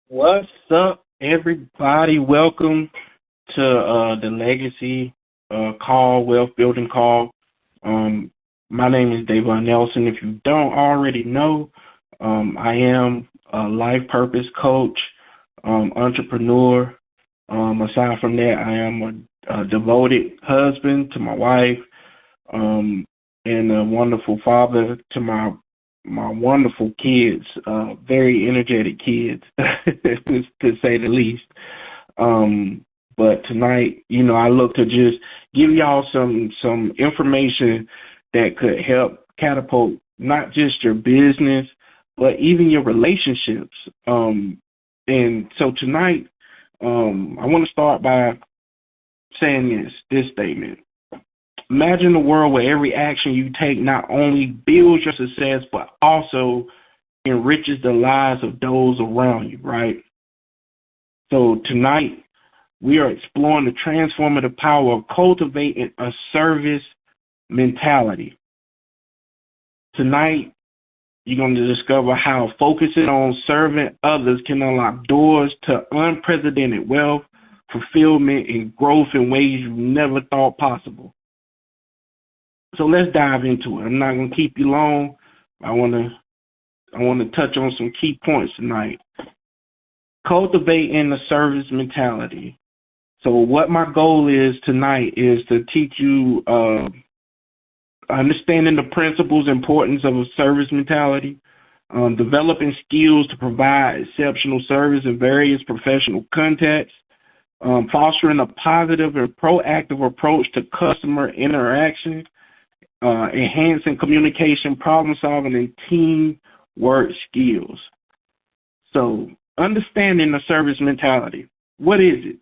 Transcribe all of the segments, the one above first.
What's up, everybody? Welcome to the Legacy Call, Wealth Building Call. Um, my name is Davon Nelson. If you don't already know, I am a life purpose coach, entrepreneur. Aside from that, I am a devoted husband to my wife, um, and a wonderful father to my wonderful kids, very energetic kids, to say the least. But tonight, I look to just give y'all some information that could help catapult not just your business, but even your relationships. And so tonight, I want to start by saying this statement. Imagine a world where every action you take not only builds your success, but also enriches the lives of those around you, right? So tonight, we are exploring the transformative power of cultivating a service mentality. Tonight, you're going to discover how focusing on serving others can unlock doors to unprecedented wealth, fulfillment, and growth in ways you never thought possible. So let's dive into it. I'm not going to keep you long. I want to touch on some key points tonight. Cultivating the service mentality. So what my goal is tonight is to teach you understanding the principles, importance of a service mentality, developing skills to provide exceptional service in various professional contexts, fostering a positive and proactive approach to customer interaction, enhancing communication, problem solving, and teamwork skills. So, understanding the service mentality. What is it?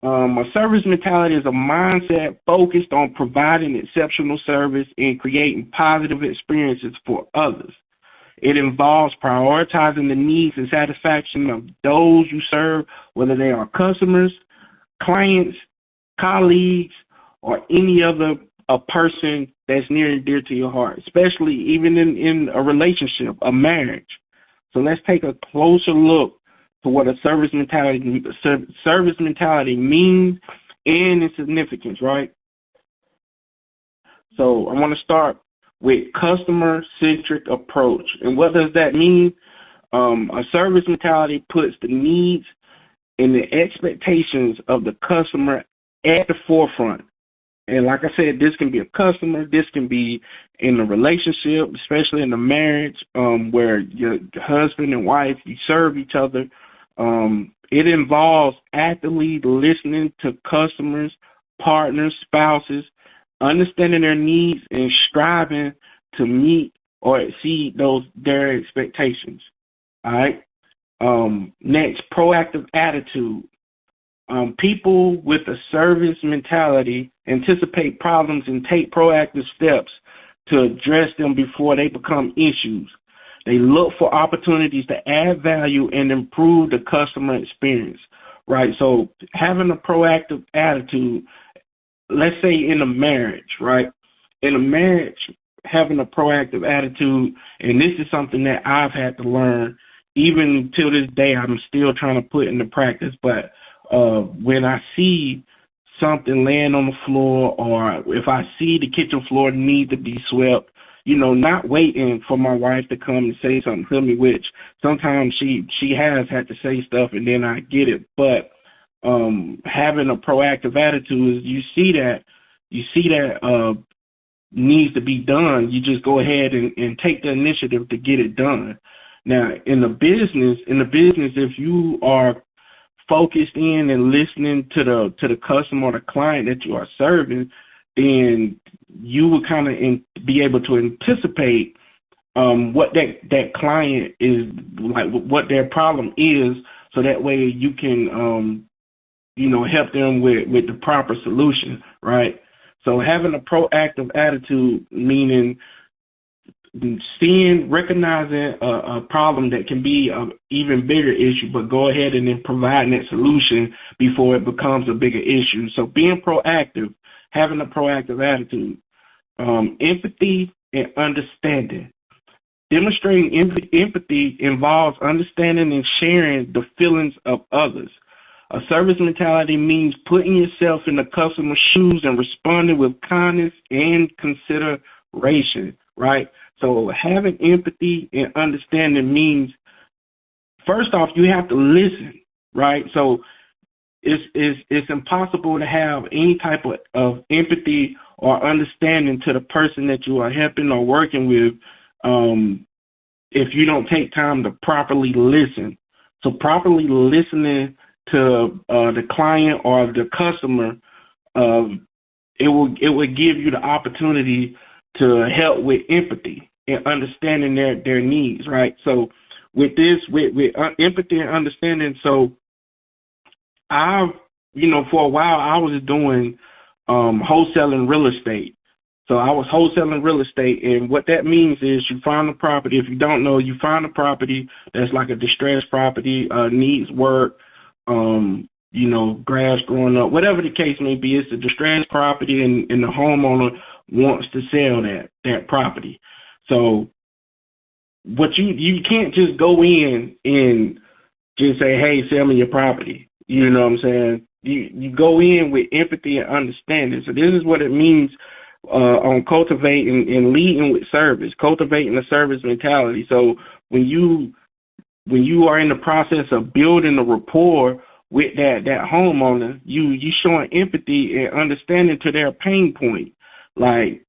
A service mentality is a mindset focused on providing exceptional service and creating positive experiences for others. It involves prioritizing the needs and satisfaction of those you serve, whether they are customers, clients, colleagues, or any other a person that's near and dear to your heart, especially even in a relationship, a marriage. So let's take a closer look to what a service mentality means and its significance, right? So I want to start with customer-centric approach. And what does that mean? A service mentality puts the needs and the expectations of the customer at the forefront. And like I said, this can be a customer, this can be in a relationship, especially in a marriage, where your husband and wife, you serve each other. It involves actively listening to customers, partners, spouses, understanding their needs, and striving to meet or exceed their expectations. All right. Next, proactive attitude. People with a service mentality anticipate problems and take proactive steps to address them before they become issues. They look for opportunities to add value and improve the customer experience, right? So having a proactive attitude, let's say in a marriage, right? In a marriage, having a proactive attitude, and this is something that I've had to learn, even till this day, I'm still trying to put into practice, but when I see something laying on the floor, or if I see the kitchen floor need to be swept, not waiting for my wife to come and say something to me, which sometimes she has had to say stuff and then I get it. But having a proactive attitude is you see that needs to be done, you just go ahead and take the initiative to get it done. Now in the business, if you are focused in and listening to the customer or the client that you are serving, then you will kind of be able to anticipate what that client is like, what their problem is, so that way you can help them with the proper solution, right? So having a proactive attitude, meaning recognizing a problem that can be an even bigger issue, but go ahead and then providing that solution before it becomes a bigger issue. So being proactive, having a proactive attitude, empathy and understanding. Demonstrating empathy involves understanding and sharing the feelings of others. A service mentality means putting yourself in the customer's shoes and responding with kindness and consideration, right? So having empathy and understanding means, first off, you have to listen, right? So it's impossible to have any type of empathy or understanding to the person that you are helping or working with if you don't take time to properly listen. So properly listening to the client or the customer, it will give you the opportunity to help with empathy and understanding their needs, right? So with empathy and understanding, so for a while I was doing wholesaling real estate. So I was wholesaling real estate, and what that means is you find a property. If you don't know, you find a property that's like a distressed property, needs work, grass growing up, whatever the case may be. It's a distressed property, and the homeowner wants to sell that property. So what you can't just go in and just say, hey, sell me your property. You know what I'm saying? You go in with empathy and understanding. So this is what it means on Cultivate and leading with service, cultivating a service mentality. So when you are in the process of building a rapport with that homeowner, you showing empathy and understanding to their pain point. Like,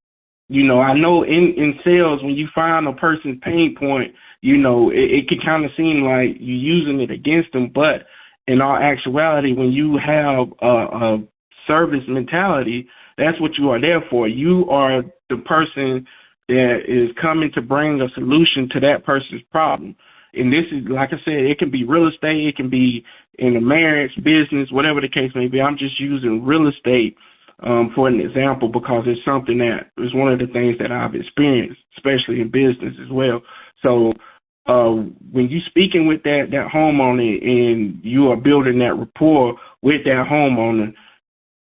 I know in sales, when you find a person's pain point, it can kind of seem like you're using it against them, but in all actuality, when you have a service mentality, that's what you are there for. You are the person that is coming to bring a solution to that person's problem. And this is, like I said, it can be real estate, it can be in a marriage, business, whatever the case may be. I'm just using real estate for an example because it's something that is one of the things that I've experienced, especially in business as well. So when you're speaking with that homeowner and you are building that rapport with that homeowner,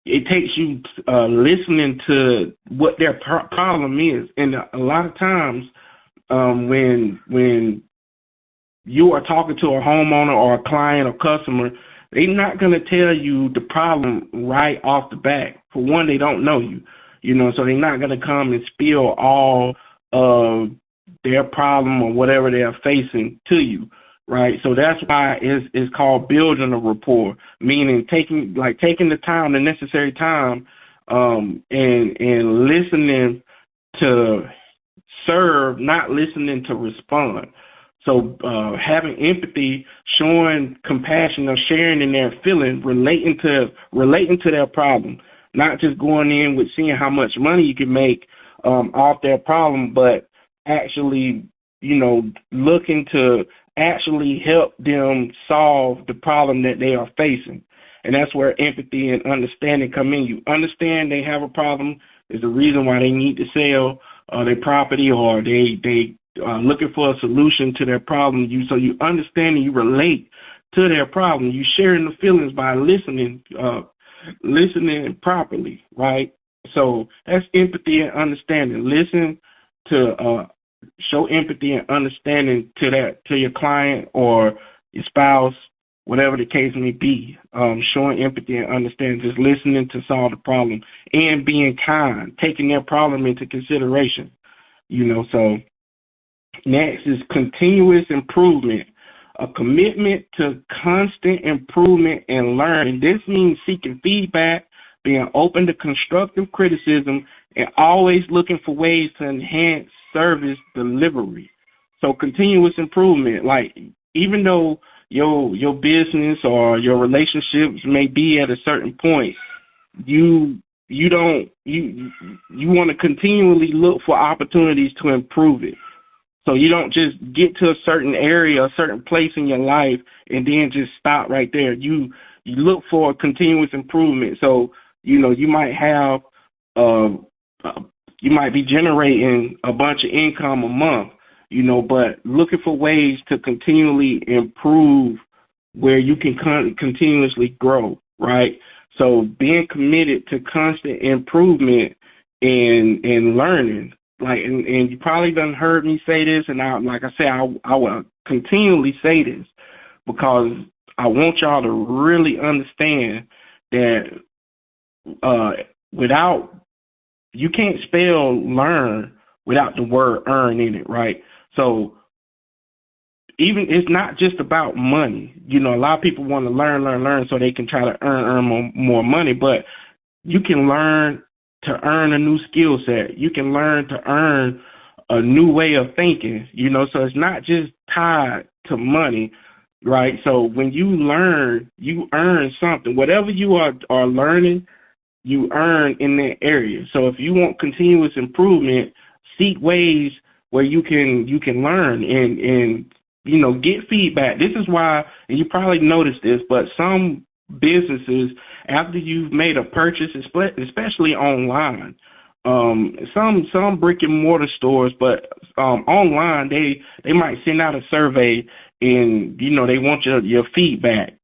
it takes you listening to what their problem is. And a lot of times when you are talking to a homeowner or a client or customer, they're not going to tell you the problem right off the bat. For one, they don't know you, so they're not going to come and spill all of their problem or whatever they're facing to you, right? So that's why it's called building a rapport, meaning taking the time, the necessary time, and listening to serve, not listening to respond. So having empathy, showing compassion, or sharing in their feeling, relating to their problem, not just going in with seeing how much money you can make off their problem, but actually, looking to actually help them solve the problem that they are facing. And that's where empathy and understanding come in. You understand they have a problem. There's a reason why they need to sell their property, or they looking for a solution to their problem. So you understand and you relate to their problem. You sharing the feelings by listening properly, right? So that's empathy and understanding. Listen to show empathy and understanding to your client or your spouse, whatever the case may be. Showing empathy and understanding, just listening to solve the problem, and being kind, taking their problem into consideration. So next is continuous improvement, a commitment to constant improvement and learning. This means seeking feedback, being open to constructive criticism, and always looking for ways to enhance service delivery. So continuous improvement, like even though your business or your relationships may be at a certain point, you want to continually look for opportunities to improve it. So you don't just get to a certain area, a certain place in your life, and then just stop right there. You look for continuous improvement. So you might have you might be generating a bunch of income a month, but looking for ways to continually improve where you can continuously grow, right? So being committed to constant improvement and learning, and you probably done heard me say this, and like I say, I will continually say this because I want y'all to really understand that without, you can't spell learn without the word earn in it, right? So even it's not just about money. A lot of people want to learn so they can try to earn more money, but you can learn to earn a new skill set. You can learn to earn a new way of thinking, so it's not just tied to money, right? So when you learn, you earn something. Whatever you are learning, you earn in that area. So if you want continuous improvement, seek ways where you can learn and get feedback. This is why, and you probably noticed this, but some businesses, after you've made a purchase, especially online, some brick and mortar stores, but online they might send out a survey and they want your feedback.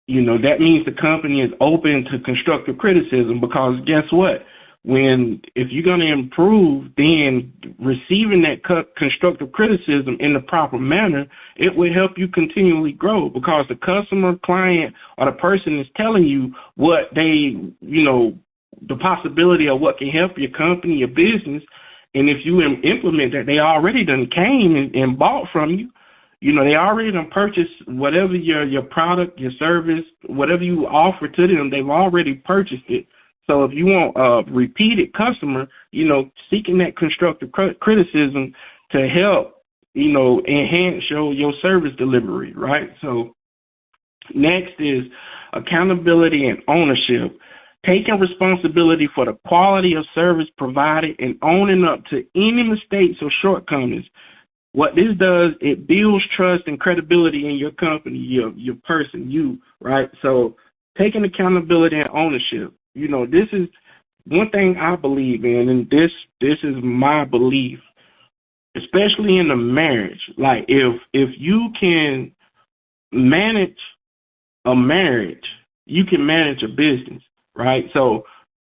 That means the company is open to constructive criticism, because guess what? If you're going to improve, then receiving that constructive criticism in the proper manner, it will help you continually grow, because the customer, client, or the person is telling you what the possibility of what can help your company, your business. And if you implement that, they already done came and bought from you. They already done purchased whatever your product, your service, whatever you offer to them, they've already purchased it. So if you want a repeated customer, seeking that constructive criticism to help, enhance your service delivery, right? So next is accountability and ownership. Taking responsibility for the quality of service provided and owning up to any mistakes or shortcomings. What this does, it builds trust and credibility in your company, your person, you, right? So taking accountability and ownership. This is one thing I believe in, and this is my belief, especially in a marriage. Like if you can manage a marriage, you can manage a business, right? So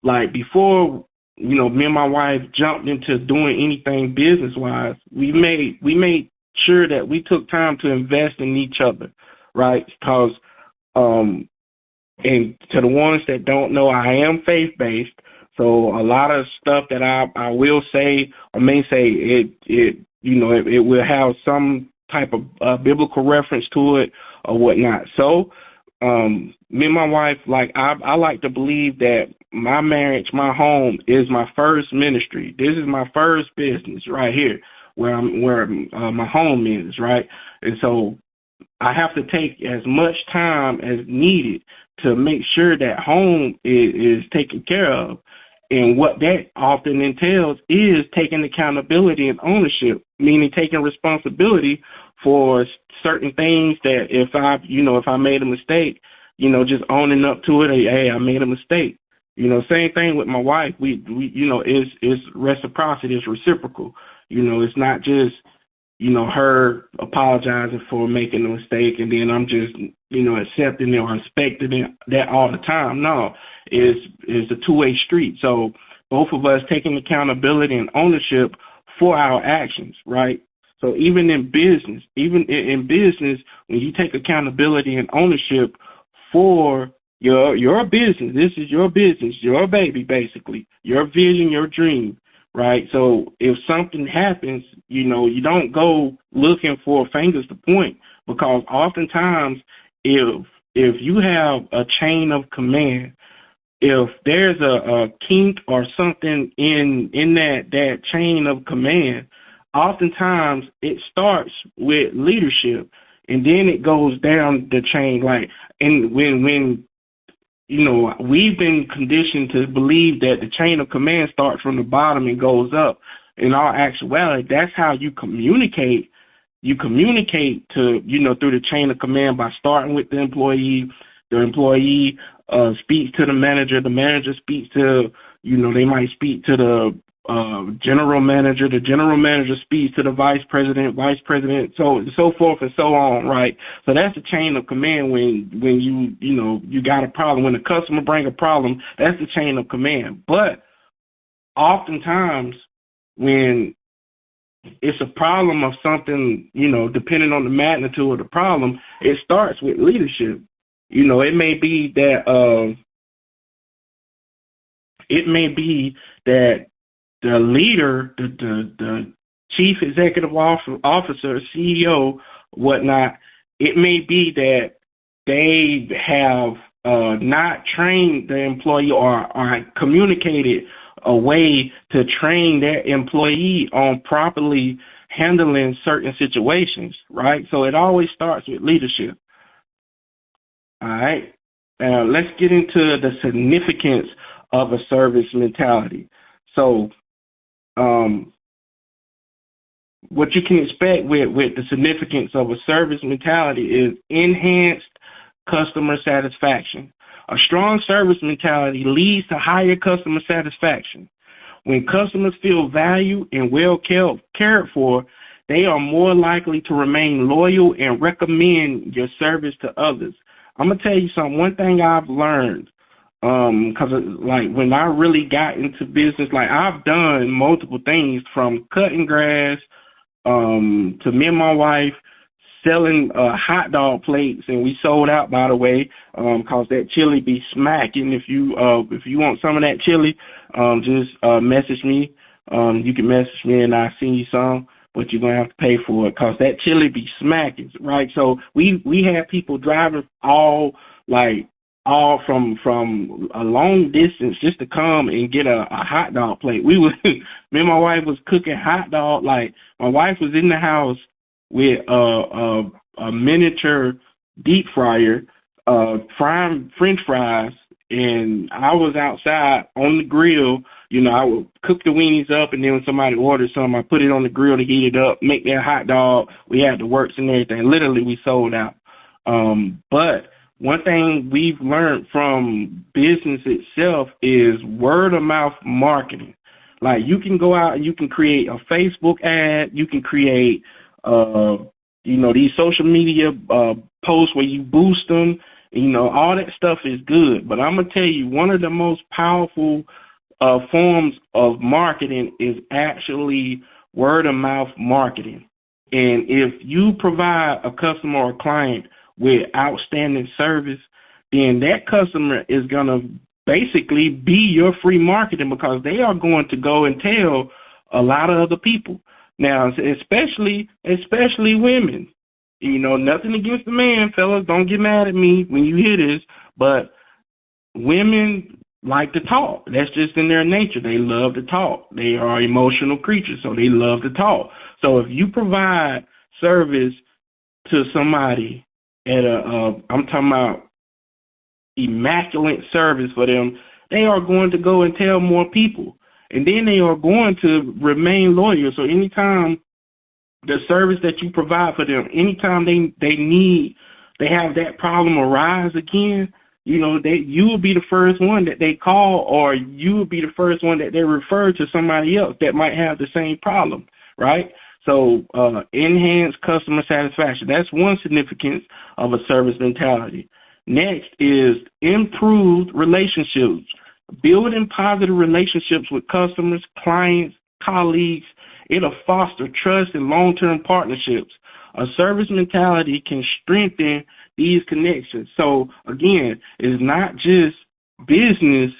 like before, me and my wife jumped into doing anything business-wise, we made sure that we took time to invest in each other, right? Because, and to the ones that don't know, I am faith-based, so a lot of stuff that I will say or may say, it will have some type of biblical reference to it or whatnot. So, me and my wife, I like to believe that my marriage, my home, is my first ministry. This is my first business right here, where my home is, right? And so I have to take as much time as needed to make sure that home is taken care of. And what that often entails is taking accountability and ownership, meaning taking responsibility for certain things that if I made a mistake, just owning up to it. Hey, I made a mistake. Same thing with my wife. We it's reciprocity, it's reciprocal. It's not just, her apologizing for making a mistake and then I'm just, accepting it or expecting that all the time. No, it's a two-way street. So both of us taking accountability and ownership for our actions, right? So even in business, when you take accountability and ownership for your business, this is your business, your baby, basically, your vision, your dream, right? So if something happens, you don't go looking for fingers to point, because oftentimes if you have a chain of command, if there's a kink or something in that chain of command, oftentimes it starts with leadership and then it goes down the chain. And when we've been conditioned to believe that the chain of command starts from the bottom and goes up. In all actuality, that's how you communicate. You communicate to, through the chain of command by starting with the employee speaks to the manager speaks to, they might speak to the general manager speaks to the vice president, so forth and so on, right? So that's the chain of command when you got a problem. When the customer bring a problem, that's the chain of command. But oftentimes when it's a problem of something, depending on the magnitude of the problem, it starts with leadership. It may be that the leader, the chief executive officer, CEO, whatnot, it may be that they have not trained the employee or communicated a way to train their employee on properly handling certain situations, right? So it always starts with leadership. All right. Let's get into the significance of a service mentality. So, what you can expect with the significance of a service mentality is enhanced customer satisfaction. A strong service mentality leads to higher customer satisfaction. When customers feel valued and well cared for, they are more likely to remain loyal and recommend your service to others. I'm going to tell you something. One thing I've learned, because like when I really got into business, like I've done multiple things from cutting grass to me and my wife selling hot dog plates, and we sold out, by the way, because that chili be smacking. If you want some of that chili, just message me. You can message me and I'll send you some, but you're gonna have to pay for it because that chili be smacking, right? So we had people driving all from a long distance just to come and get a hot dog plate. We was me and my wife was cooking hot dog. Like my wife was in the house with a miniature deep fryer, frying French fries, and I was outside on the grill. I would cook the weenies up, and then when somebody ordered some, I put it on the grill to heat it up, make their hot dog. We had the works and everything. Literally, we sold out. But one thing we've learned from business itself is word of mouth marketing. Like you can go out and you can create a Facebook ad, you can create these social media posts where you boost them. All that stuff is good. But I'm gonna tell you, one of the most powerful forms of marketing is actually word of mouth marketing. And if you provide a customer or client with outstanding service, then that customer is going to basically be your free marketing because they are going to go and tell a lot of other people. Now, especially women. Nothing against the man, fellas. Don't get mad at me when you hear this, but women like to talk. That's just in their nature. They love to talk. They are emotional creatures, so they love to talk. So if you provide service to somebody at I'm talking about immaculate service for them, they are going to go and tell more people. And then they are going to remain loyal. So anytime the service that you provide for them, anytime they have that problem arise again, you will be the first one that they call, or you will be the first one that they refer to somebody else that might have the same problem, right? So enhanced customer satisfaction. That's one significance of a service mentality. Next is improved relationships. Building positive relationships with customers, clients, colleagues, it'll foster trust and long-term partnerships. A service mentality can strengthen these connections. So again, it's not just business,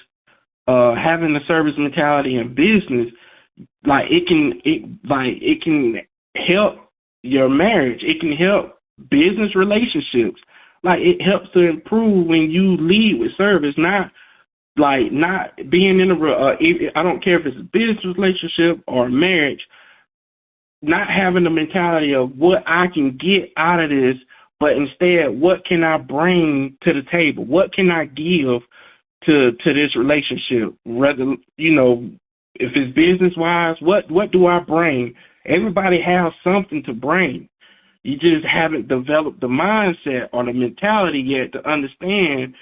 having a service mentality in business. Like it can help your marriage. It can help business relationships. Like it helps to improve when you lead with service, not being in I don't care if it's a business relationship or a marriage, not having the mentality of what I can get out of this, but instead, what can I bring to the table? What can I give to this relationship? Whether, if it's business-wise, what do I bring? Everybody has something to bring. You just haven't developed the mindset or the mentality yet to understand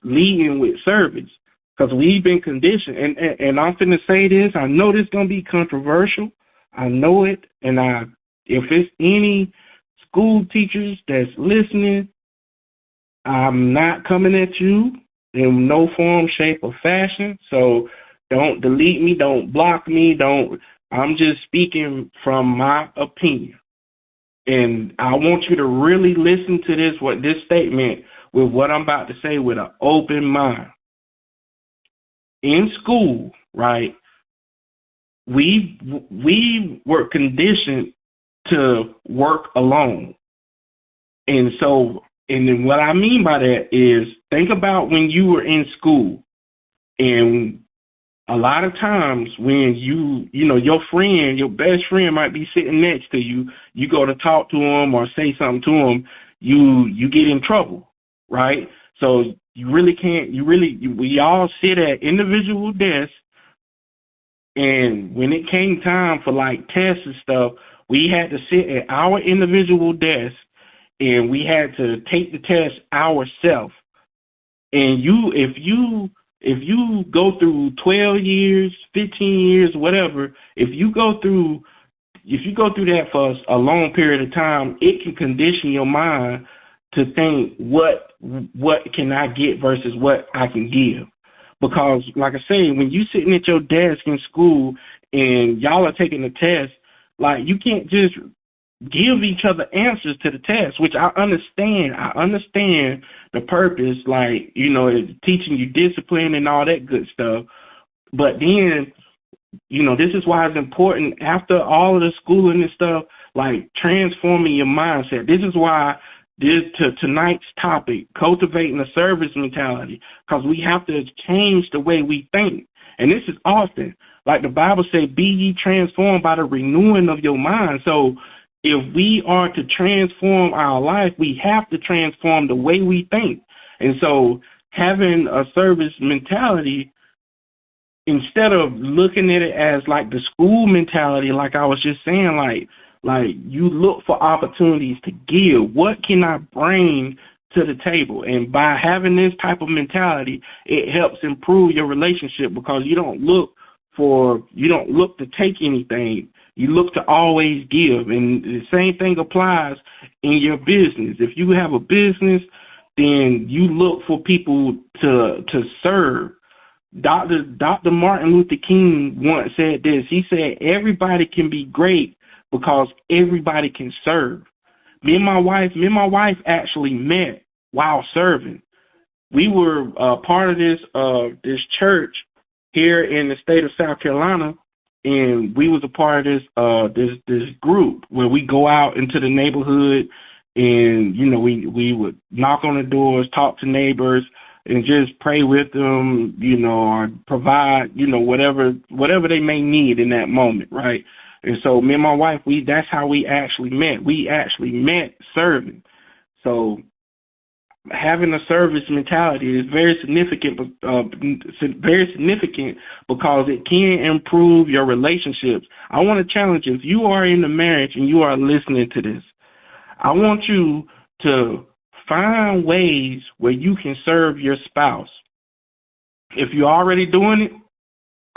leading with service, because we've been conditioned. And I'm finna say this. I know this is going to be controversial. I know it. And if it's any school teachers that's listening, I'm not coming at you in no form, shape, or fashion. So Don't delete me. Don't block me. I'm just speaking from my opinion. And I want you to really listen to this statement with what I'm about to say with an open mind. In school, right, we were conditioned to work alone. And then what I mean by that is, think about when you were in school, and a lot of times when your friend, your best friend might be sitting next to you, you go to talk to him or say something to him, you get in trouble, right? So we all sit at individual desks, and when it came time for like tests and stuff, we had to sit at our individual desks, and we had to take the test ourselves. And if you go through 12 years, 15 years, whatever, if you go through that for a long period of time, it can condition your mind to think what can I get versus what I can give. Because like I say, when you sitting at your desk in school and y'all are taking the test, like, you can't just give each other answers to the test, which I understand. I understand the purpose, like, teaching you discipline and all that good stuff. But then, this is why it's important after all of the schooling and stuff, like transforming your mindset. This is why tonight's topic, cultivating a service mentality, because we have to change the way we think. And this is often, like the Bible says, be ye transformed by the renewing of your mind. So if we are to transform our life, we have to transform the way we think. And so having a service mentality, instead of looking at it as like the school mentality, like I was just saying, like you look for opportunities to give. What can I bring to the table? And by having this type of mentality, it helps improve your relationship, because you don't look to take anything. You look to always give. And the same thing applies in your business. If you have a business, then you look for people to serve. Dr. Martin Luther King once said this. He said, everybody can be great because everybody can serve. Me and my wife actually met while serving. We were part of this church here in the state of South Carolina, and we was a part of this group where we go out into the neighborhood, and we would knock on the doors, talk to neighbors, and just pray with them, or provide, whatever they may need in that moment, right? And so me and my wife, that's how we actually met. We actually met serving. So having a service mentality is very significant because it can improve your relationships. I want to challenge you. If you are in a marriage and you are listening to this, I want you to find ways where you can serve your spouse. If you're already doing it,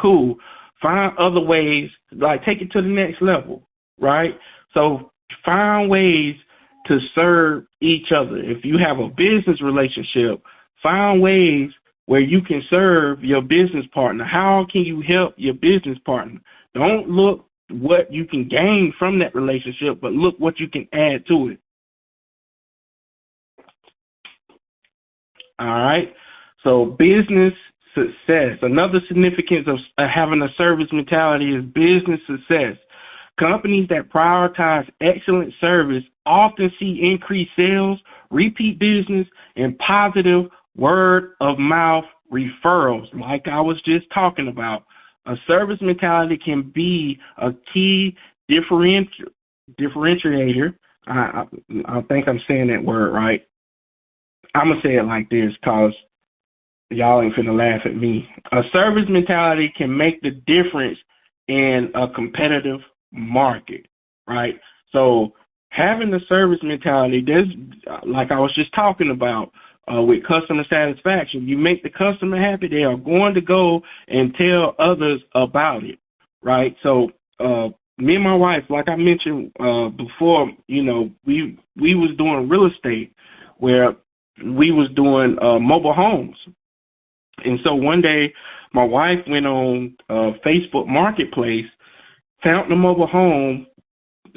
cool. Find other ways, like take it to the next level, right? So find ways to serve each other. If you have a business relationship, find ways where you can serve your business partner. How can you help your business partner? Don't look what you can gain from that relationship, but look what you can add to it. All right. So business success. Another significance of having a service mentality is business success. Companies that prioritize excellent service often see increased sales, repeat business, and positive word-of-mouth referrals, like I was just talking about. A service mentality can be a key differentiator. I think I'm saying that word right. I'm going to say it like this because y'all ain't finna laugh at me. A service mentality can make the difference in a competitive market, right? So having the service mentality, there's, like I was just talking about with customer satisfaction, you make the customer happy, they are going to go and tell others about it, right? So me and my wife, like I mentioned before, we was doing real estate where we was doing mobile homes. And so one day my wife went on Facebook Marketplace, found the mobile home.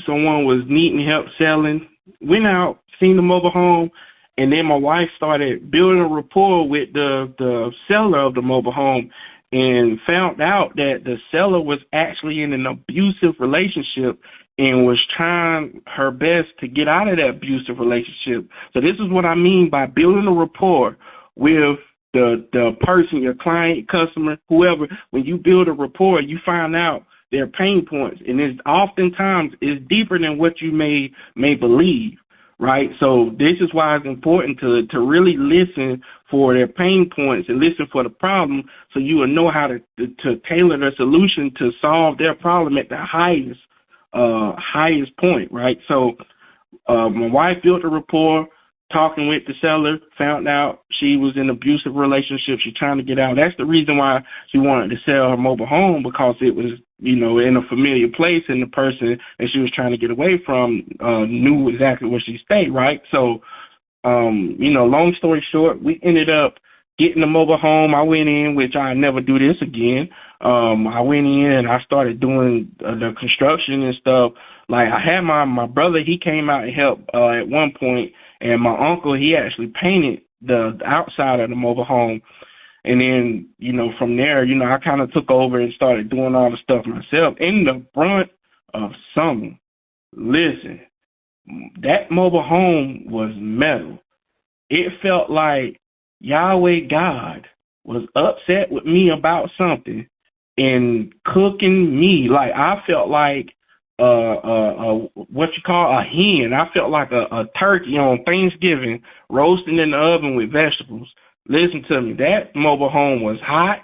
Someone was needing help selling, went out, seen the mobile home, and then my wife started building a rapport with the seller of the mobile home and found out that the seller was actually in an abusive relationship and was trying her best to get out of that abusive relationship. So this is what I mean by building a rapport with the person, your client, customer, whoever. When you build a rapport, you find out their pain points, and it's oftentimes is deeper than what you may believe, right? So this is why it's important to really listen for their pain points and listen for the problem, so you will know how to tailor the solution to solve their problem at the highest point, right? So my wife built a rapport, talking with the seller, found out she was in an abusive relationship. She's trying to get out. That's the reason why she wanted to sell her mobile home, because it was, in a familiar place, and the person that she was trying to get away from knew exactly where she stayed, right? So, long story short, we ended up getting the mobile home. I went in, which I never do this again. I went in and I started doing the construction and stuff. Like, I had my brother, he came out and helped at one point, and my uncle, he actually painted the outside of the mobile home. And then, from there, I kind of took over and started doing all the stuff myself. In the brunt of summer, listen, that mobile home was metal. It felt like Yahweh God was upset with me about something and cooking me. Like, I felt like what you call a hen. I felt like a turkey on Thanksgiving roasting in the oven with vegetables. Listen to me, that mobile home was hot.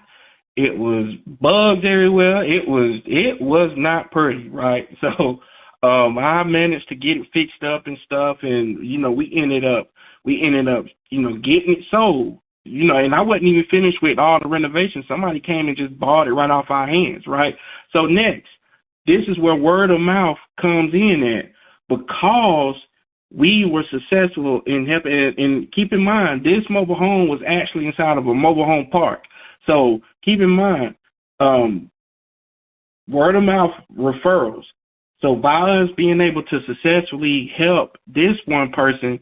It was bugs everywhere. It was not pretty, right? So I managed to get it fixed up and stuff, and we ended up getting it sold. And I wasn't even finished with all the renovations. Somebody came and just bought it right off our hands, right? So next, this is where word of mouth comes in at, because we were successful in helping. And keep in mind, this mobile home was actually inside of a mobile home park. So keep in mind, word of mouth referrals. So by us being able to successfully help this one person,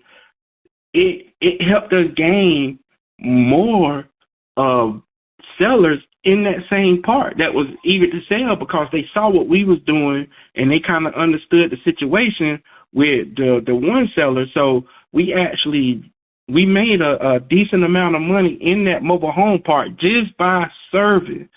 it helped us gain more sellers in that same part that was eager to sell, because they saw what we was doing and they kind of understood the situation with the one seller. So we made a decent amount of money in that mobile home park just by serving.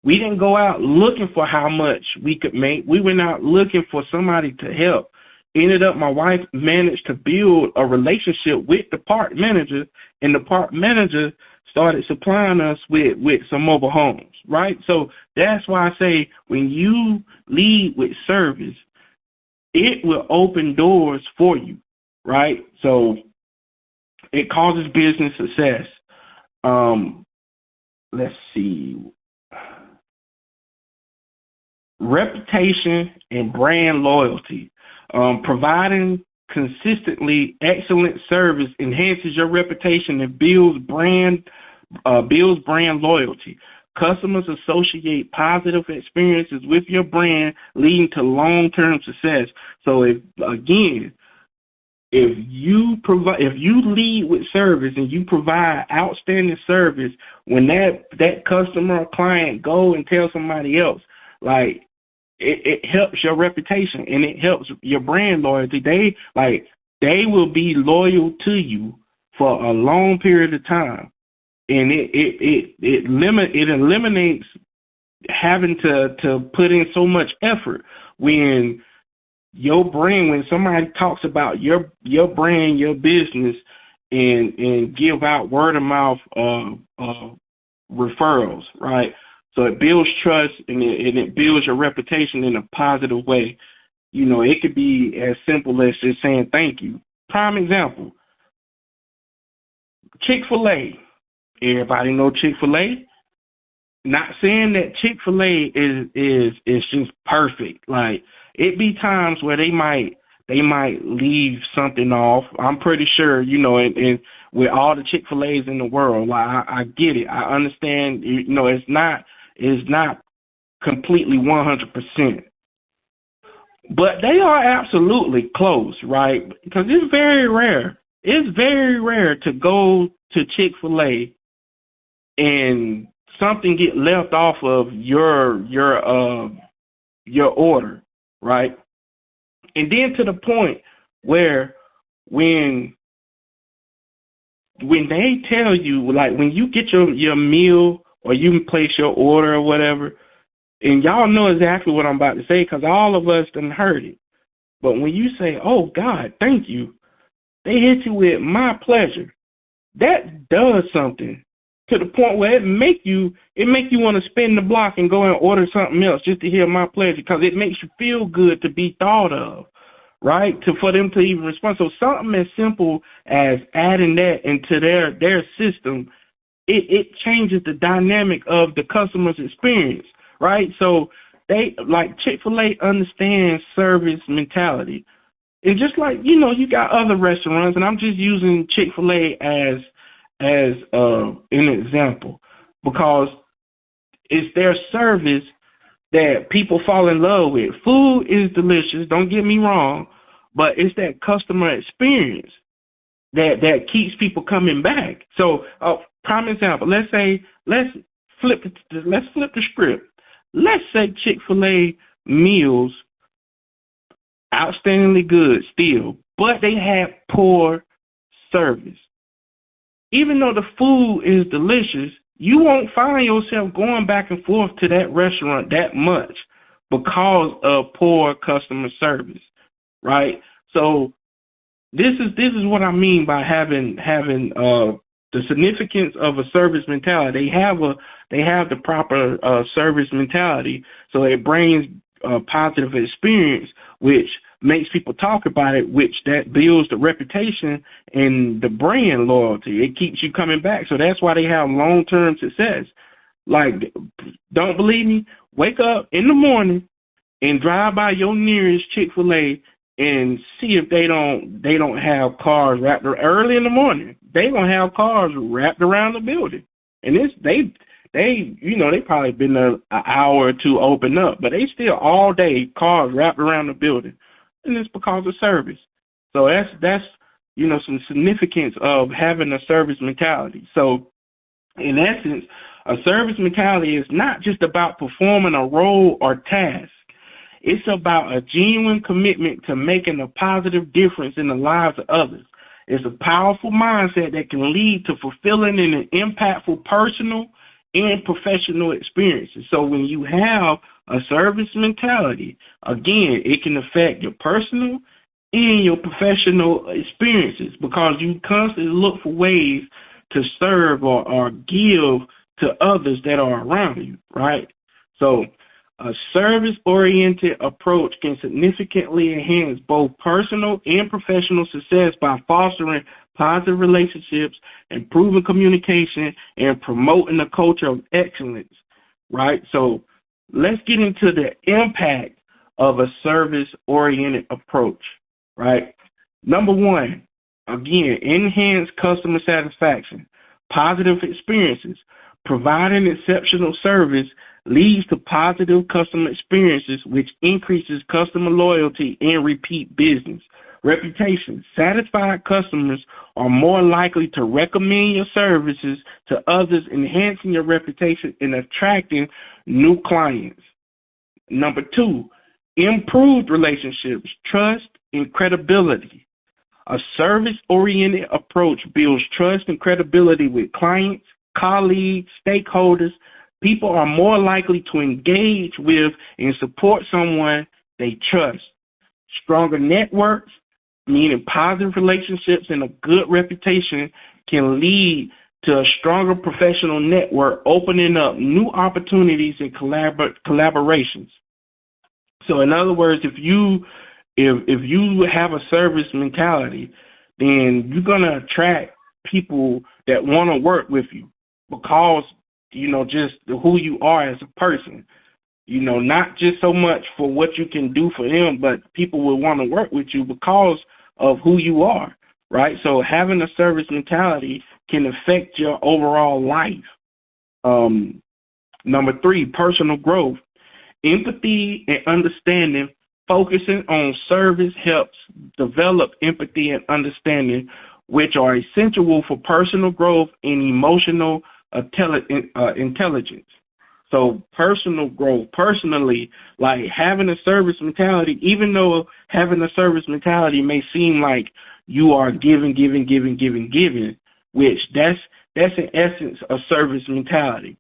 We didn't go out looking for how much we could make. We went out looking for somebody to help. Ended up, my wife managed to build a relationship with the park manager, and the park manager started supplying us with some mobile homes, right? So that's why I say, when you lead with service, it will open doors for you, right? So it causes business success. Let's see. Reputation and brand loyalty. Providing consistently excellent service enhances your reputation and builds brand loyalty. Customers associate positive experiences with your brand, leading to long-term success. So if you lead with service and you provide outstanding service, when that customer or client go and tell somebody else, like, it helps your reputation and it helps your brand loyalty. They will be loyal to you for a long period of time, and it eliminates having to put in so much effort. When your brand, when somebody talks about your brand, your business, and give out word of mouth referrals, right? So it builds trust and it builds your reputation in a positive way. It could be as simple as just saying thank you. Prime example, Chick-fil-A. Everybody know Chick-fil-A. Not saying that Chick-fil-A is just perfect. Like, it be times where they might leave something off. I'm pretty sure, and with all the Chick-fil-A's in the world. Like I get it. I understand. It's not completely 100%. But they are absolutely close, right? Because it's very rare. It's very rare to go to Chick-fil-A and something get left off of your order, right? And then to the point where when they tell you, like when you get your meal or you place your order or whatever, and y'all know exactly what I'm about to say because all of us done heard it. But when you say, "Oh God, thank you," they hit you with "my pleasure." That does something to the point where it make you want to spin the block and go and order something else just to hear "my pleasure" because it makes you feel good to be thought of, right? For them to even respond. So something as simple as adding that into their system, it changes the dynamic of the customer's experience, right? So they like Chick-fil-A understands service mentality. And just like, you got other restaurants, and I'm just using Chick-fil-A as an example because it's their service that people fall in love with. Food is delicious, don't get me wrong, but it's that customer experience that keeps people coming back. So, prime example, let's flip the script. Let's say Chick-fil-A meals outstandingly good still, but they have poor service. Even though the food is delicious, you won't find yourself going back and forth to that restaurant that much because of poor customer service, right? So this is what I mean by having the significance of a service mentality. They have the proper service mentality, so it brings a positive experience, which makes people talk about it, which that builds the reputation and the brand loyalty. It keeps you coming back. So that's why they have long-term success. Like, don't believe me? Wake up in the morning and drive by your nearest Chick-fil-A and see if they don't have cars wrapped early in the morning. They don't have cars wrapped around the building. And they probably been there an hour or two open up, but they still all day cars wrapped around the building. And it's because of service. So that's some significance of having a service mentality. So in essence, a service mentality is not just about performing a role or task. It's about a genuine commitment to making a positive difference in the lives of others. It's a powerful mindset that can lead to fulfilling and impactful personal and professional experiences. So when you have a service mentality, again, it can affect your personal and your professional experiences because you constantly look for ways to serve or give to others that are around you, right? So a service-oriented approach can significantly enhance both personal and professional success by fostering positive relationships, improving communication, and promoting a culture of excellence, right? So let's get into the impact of a service-oriented approach, right? Number one, again, enhance customer satisfaction, positive experiences. Providing exceptional service leads to positive customer experiences, which increases customer loyalty and repeat business. Reputation. Satisfied customers are more likely to recommend your services to others, enhancing your reputation and attracting new clients. Number two, improved relationships, trust, and credibility. A service-oriented approach builds trust and credibility with clients, colleagues, stakeholders. People are more likely to engage with and support someone they trust. Stronger networks, meaning positive relationships and a good reputation, can lead to a stronger professional network, opening up new opportunities and collaborations. So in other words, if you have a service mentality, then you're going to attract people that want to work with you because, just who you are as a person. Not just so much for what you can do for them, but people will want to work with you because of who you are. right? So having a service mentality can affect your overall life. Number 3, personal growth. Empathy and understanding. Focusing on service helps develop empathy and understanding, which are essential for personal growth and emotional intelligence. So personal growth, personally, like having a service mentality, even though having a service mentality may seem like you are giving, which that's in essence a service mentality.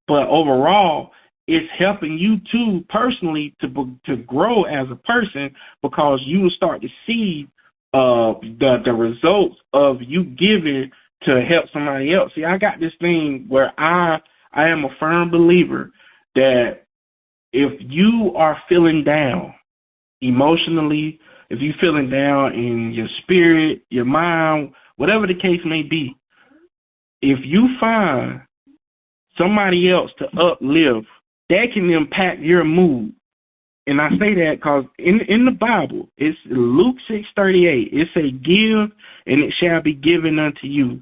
But overall, it's helping you too personally to grow as a person, because you will start to see the results of you giving to help somebody else. See, I got this thing where I am a firm believer that if you are feeling down emotionally, if you're feeling down in your spirit, your mind, whatever the case may be, if you find somebody else to uplift, that can impact your mood. And I say that because in the Bible, it's Luke 6:38. It say, "Give, and it shall be given unto you.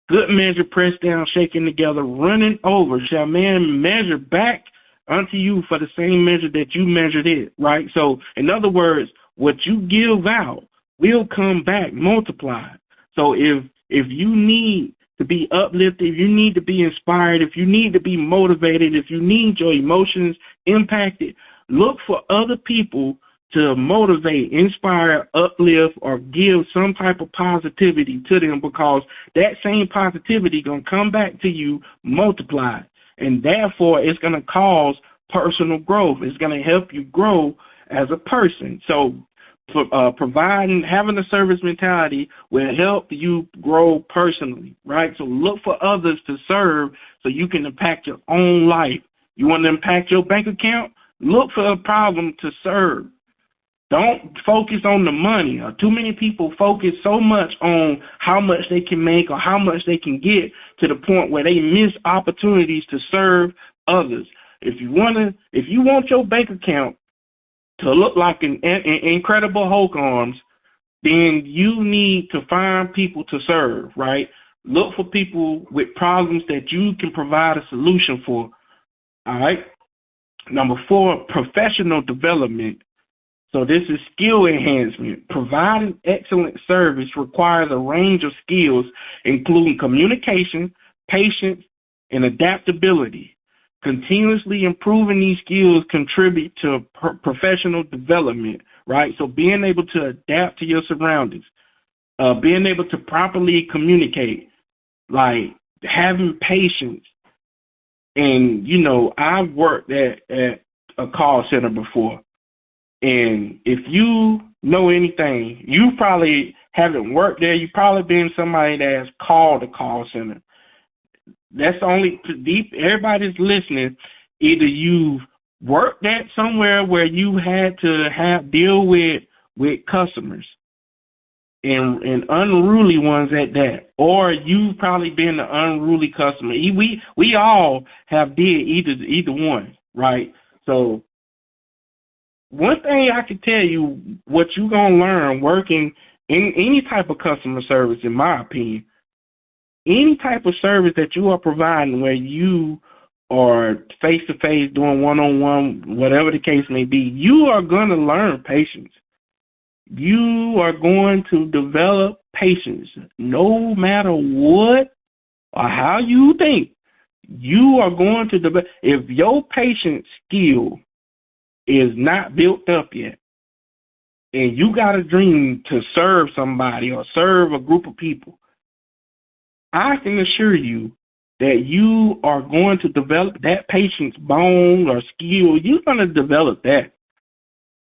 Good measure, pressed down, shaken together, running over, shall man measure back unto you for the same measure that you measured it," right? So, in other words, what you give out will come back multiplied. So if you need to be uplifted, if you need to be inspired, if you need to be motivated, if you need your emotions impacted, look for other people to motivate, inspire, uplift, or give some type of positivity to them, because that same positivity going to come back to you multiplied. And therefore, it's going to cause personal growth. It's going to help you grow as a person. So having a service mentality will help you grow personally, right? So look for others to serve so you can impact your own life. You want to impact your bank account? Look for a problem to serve. Don't focus on the money. Too many people focus so much on how much they can make or how much they can get to the point where they miss opportunities to serve others. If you want your bank account to look like an Incredible Hulk arms, then you need to find people to serve, right? Look for people with problems that you can provide a solution for, all right? Number 4, professional development. So this is skill enhancement. Providing excellent service requires a range of skills, including communication, patience, and adaptability. Continuously improving these skills contribute to professional development, right? So being able to adapt to your surroundings, being able to properly communicate, like having patience. And, I've worked at a call center before. And if you know anything, you probably haven't worked there. You've probably been somebody that has called a call center. That's only deep. Everybody's listening. Either you've worked at somewhere where you had to deal with customers and unruly ones at that, or you've probably been an unruly customer. We all have did either one, right? So one thing I can tell you, what you're going to learn working in any type of customer service, in my opinion, any type of service that you are providing where you are face-to-face, doing one-on-one, whatever the case may be, you are going to learn patience. You are going to develop patience no matter what or how you think. You are going to develop. If your patience skill is not built up yet, and you got a dream to serve somebody or serve a group of people, I can assure you that you are going to develop that patience bone or skill. You're going to develop that.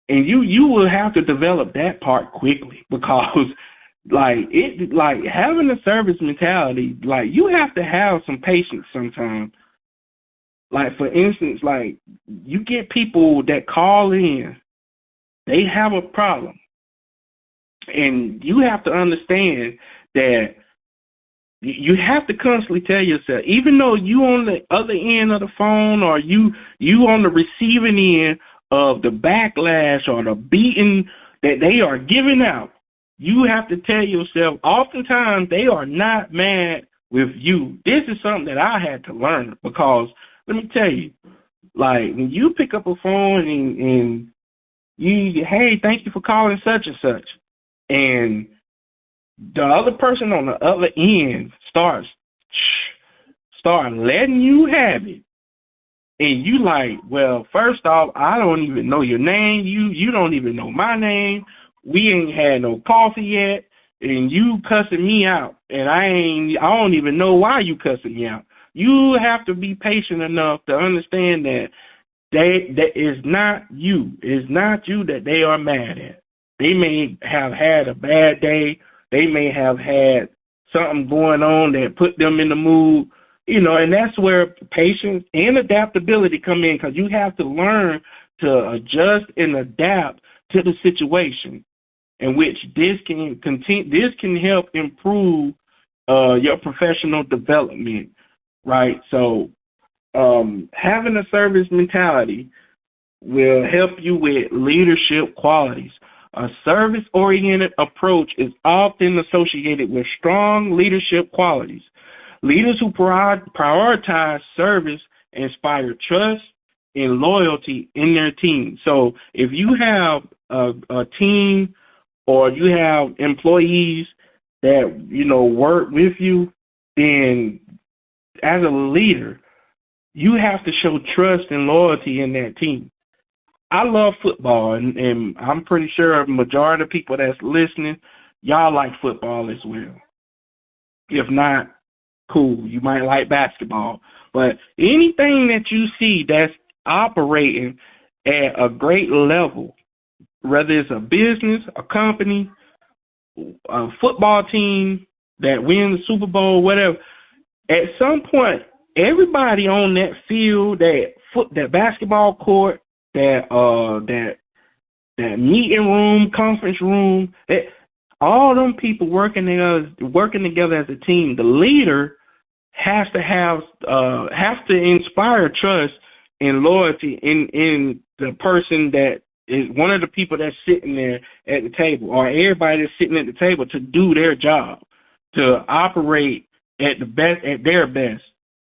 And you will have to develop that part quickly, because like having a service mentality, like you have to have some patience sometimes. Like for instance, like you get people that call in, they have a problem. And you have to understand that you have to constantly tell yourself, even though you on the other end of the phone or you on the receiving end of the backlash or the beating that they are giving out, You have to tell yourself, oftentimes they are not mad with you. This is something that I had to learn because let me tell you, like when you pick up a phone and you, hey, thank you for calling such and such, and the other person on the other end start letting you have it. And you like, well, first off, I don't even know your name. You don't even know my name. We ain't had no coffee yet, and you cussing me out. And I don't even know why you cussing me out. You have to be patient enough to understand that that is not you. It's not you that they are mad at. They may have had a bad day. They may have had something going on that put them in the mood, and that's where patience and adaptability come in, because you have to learn to adjust and adapt to the situation, in which this can help improve your professional development, right? So having a service mentality will help you with leadership qualities. A service-oriented approach is often associated with strong leadership qualities. Leaders who prioritize service inspire trust and loyalty in their team. So if you have a team or you have employees that, work with you, then as a leader, you have to show trust and loyalty in that team. I love football, and I'm pretty sure a majority of people that's listening, y'all like football as well. If not, cool, you might like basketball. But anything that you see that's operating at a great level, whether it's a business, a company, a football team that wins the Super Bowl, whatever, at some point, everybody on that field, that basketball court, that meeting room, conference room, all them people working together as a team. The leader has to inspire trust and loyalty in the person that is one of the people that's sitting there at the table, or everybody that's sitting at the table, to do their job, to operate at their best.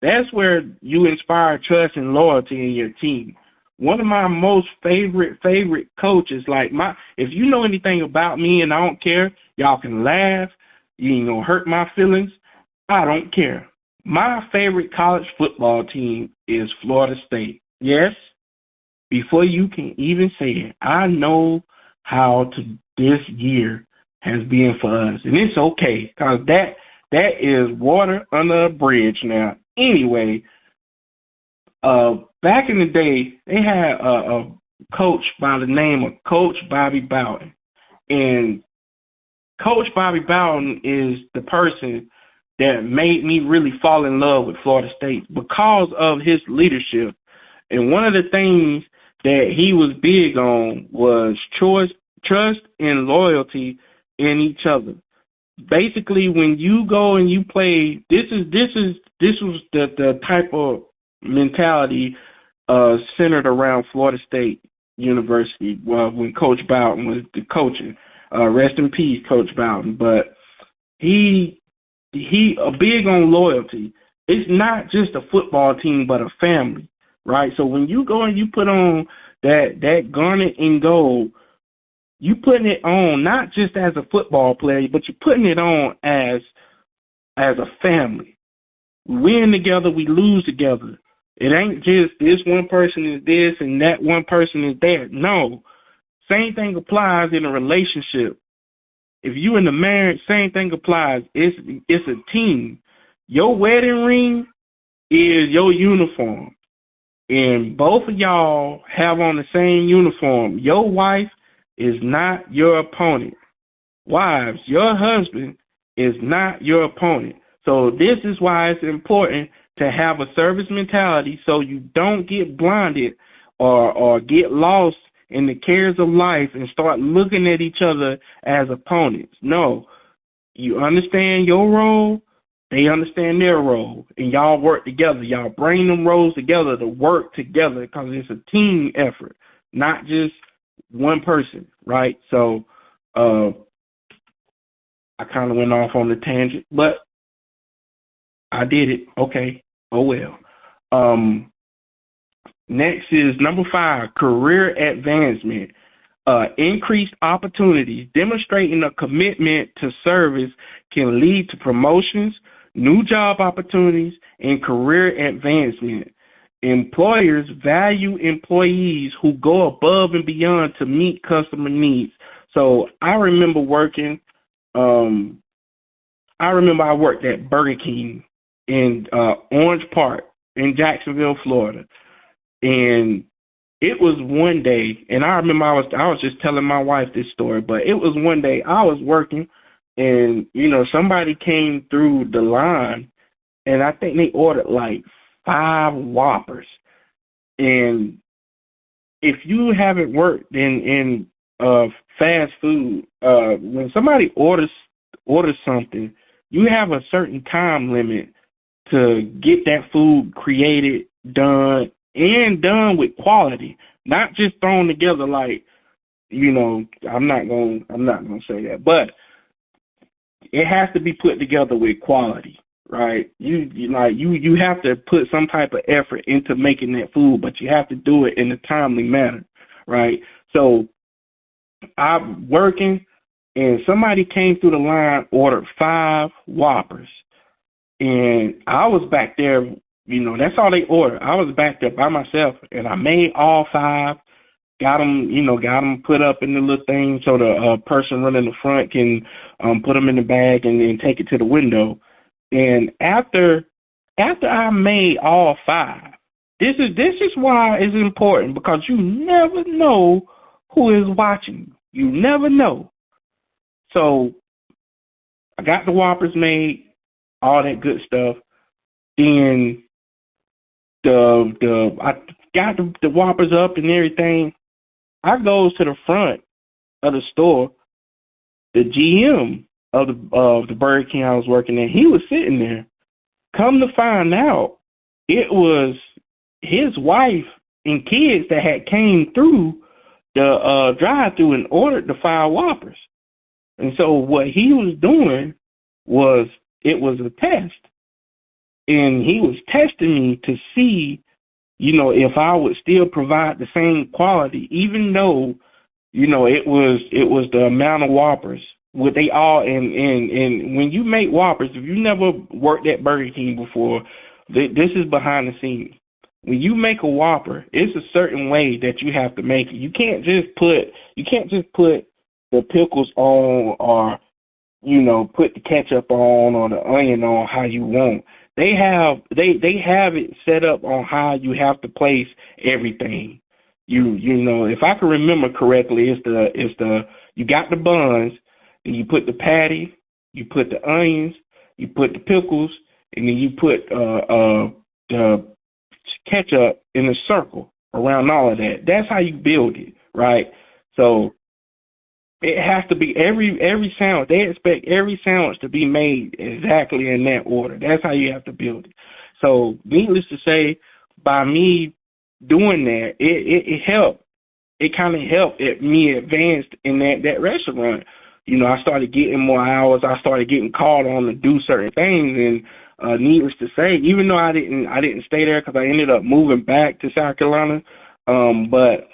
That's where you inspire trust and loyalty in your team. One of my most favorite coaches, if you know anything about me, and I don't care, y'all can laugh, you ain't gonna hurt my feelings, I don't care. My favorite college football team is Florida State. Yes, before you can even say it, I know how this year has been for us, and it's okay, because that is water under a bridge now. Anyway, back in the day, they had a coach by the name of Coach Bobby Bowden. And Coach Bobby Bowden is the person that made me really fall in love with Florida State because of his leadership. And one of the things that he was big on was trust and loyalty in each other. Basically, when you go and you play, this was the type of mentality centered around Florida State University. Well, when Coach Bowden was the coaching, rest in peace, Coach Bowden. But he big on loyalty. It's not just a football team, but a family, right? So when you go and you put on that garnet and gold, you putting it on not just as a football player, but you're putting it on as a family. We win together, we lose together. It ain't just this one person is this and that one person is that. No. Same thing applies in a relationship. If you in a marriage, same thing applies. It's a team. Your wedding ring is your uniform. And both of y'all have on the same uniform. Your wife is not your opponent. Wives, your husband is not your opponent. So this is why it's important to have a service mentality, so you don't get blinded or get lost in the cares of life and start looking at each other as opponents. No, you understand your role, they understand their role, and y'all work together. Y'all bring them roles together to work together, because it's a team effort, not just one person, right? So I kind of went off on the tangent, but I did it. Okay. Oh well. Um, Next is number 5, career advancement. Increased opportunities. Demonstrating a commitment to service can lead to promotions, new job opportunities, and career advancement. Employers value employees who go above and beyond to meet customer needs. So I remember working, I worked at Burger King in Orange Park in Jacksonville, Florida. And it was one day, and I remember I was just telling my wife this story, but it was one day I was working, and somebody came through the line, and I think they ordered like 5 Whoppers. And if you haven't worked in fast food, when somebody orders something, you have a certain time limit to get that food created, done, and done with quality, not just thrown together like, I'm not gonna say that, but it has to be put together with quality, right? You have to put some type of effort into making that food, but you have to do it in a timely manner, right? So I'm working, and somebody came through the line, ordered 5 Whoppers, and I was back there. That's all they ordered. I was back there by myself, and I made all 5. Got them put up in the little thing so the person running the front can put them in the bag and then take it to the window. And after I made all 5, this is why it's important, because you never know who is watching. You never know. So I got the Whoppers made, all that good stuff. Then I got the Whoppers up and everything. I goes to the front of the store. The GM of the Burger King I was working at, he was sitting there. Come to find out, it was his wife and kids that had came through the drive-through and ordered the 5 Whoppers. And so what he was doing was, it was a test. And he was testing me to see, if I would still provide the same quality, even though, it was the amount of Whoppers. Would they all, and when you make Whoppers, if you never worked at Burger King before, this is behind the scenes. When you make a Whopper, it's a certain way that you have to make it. You can't just put the pickles on, or put the ketchup on, or the onion on how you want. They have it set up on how you have to place everything. If I can remember correctly, it's the you got the buns, and you put the patty, you put the onions, you put the pickles, and then you put the ketchup in a circle around all of that. That's how you build it, right? So it has to be every sandwich. They expect every sandwich to be made exactly in that order. That's how you have to build it. So needless to say, by me doing that, it helped. It kind of helped me advance in that restaurant. I started getting more hours. I started getting called on to do certain things, and needless to say, even though I didn't stay there because I ended up moving back to South Carolina, but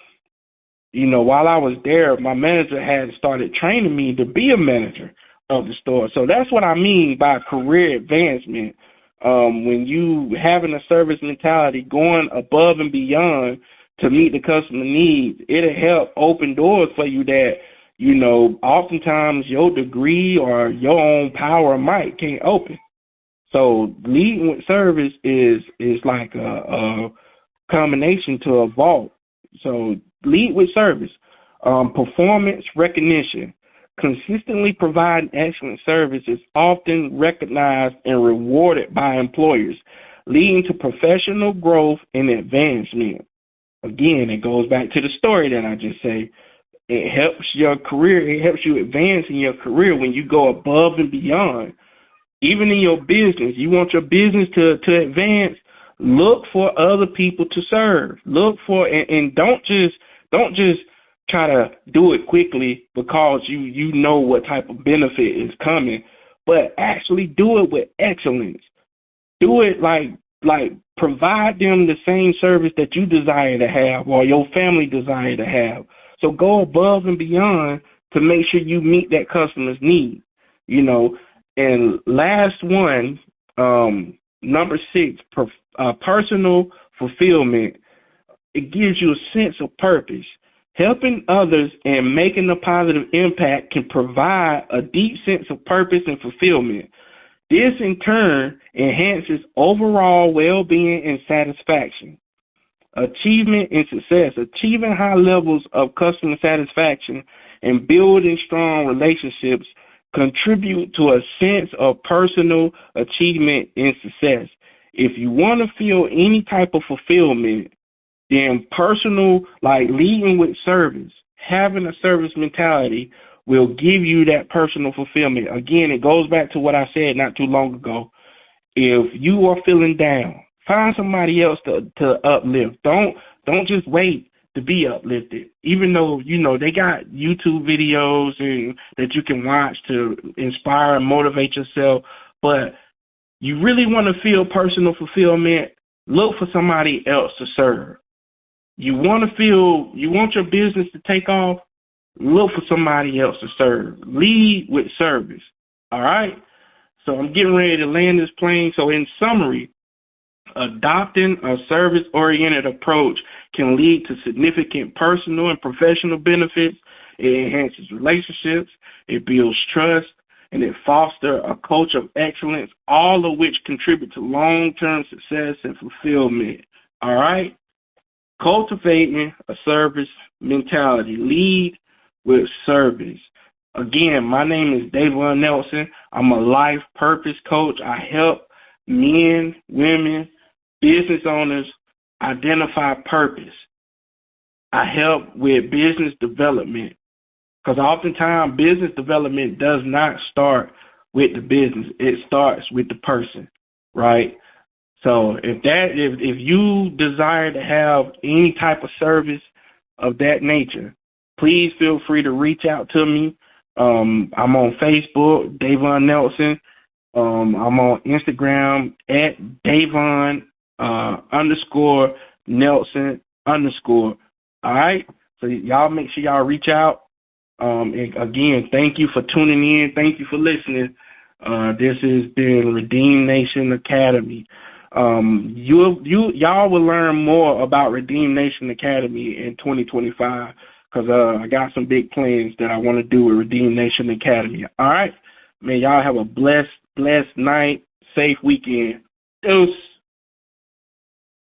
while I was there, my manager had started training me to be a manager of the store. So that's what I mean by career advancement. When you having a service mentality, going above and beyond to meet the customer needs, it'll help open doors for you that, oftentimes your degree or your own power or might can't open. So leading with service is like a combination to a vault. So lead with service, performance recognition. Consistently providing excellent service is often recognized and rewarded by employers, leading to professional growth and advancement. Again, it goes back to the story that I just said. It helps your career. It helps you advance in your career when you go above and beyond. Even in your business, you want your business to advance. Look for other people to serve. Look for, and don't just try to do it quickly because you know what type of benefit is coming, but actually do it with excellence. Do it like provide them the same service that you desire to have or your family desire to have. So go above and beyond to make sure you meet that customer's need. You know, and last one, number 6, personal fulfillment. It gives you a sense of purpose. Helping others and making a positive impact can provide a deep sense of purpose and fulfillment. This, in turn, enhances overall well-being and satisfaction. Achievement and success. Achieving high levels of customer satisfaction and building strong relationships contribute to a sense of personal achievement and success. If you want to feel any type of fulfillment, then personal, like leading with service, having a service mentality will give you that personal fulfillment. Again, it goes back to what I said not too long ago. If you are feeling down, find somebody else to uplift. Don't just wait to be uplifted. Even though, you know, they got YouTube videos and that you can watch to inspire and motivate yourself, but you really want to feel personal fulfillment, look for somebody else to serve. You want your business to take off, look for somebody else to serve. Lead with service. All right? So I'm getting ready to land this plane. So in summary, adopting a service-oriented approach can lead to significant personal and professional benefits. It enhances relationships, it builds trust, and it fosters a culture of excellence, all of which contribute to long-term success and fulfillment. All right? Cultivating a service mentality. Lead with service. Again, my name is Davon Nelson. I'm a life purpose coach. I help men, women, business owners identify purpose. I help with business development because oftentimes business development does not start with the business. It starts with the person, right? So if you desire to have any type of service of that nature, please feel free to reach out to me. I'm on Facebook, Davon Nelson. I'm on Instagram at Davon _Nelson _. All right. So y'all make sure y'all reach out. And again, thank you for tuning in. Thank you for listening. This has been Redeem Nation Academy. Y'all will learn more about Redeem Nation Academy in 2025 because I got some big plans that I want to do with Redeem Nation Academy. All right, man, y'all have a blessed night, safe weekend. Deuce.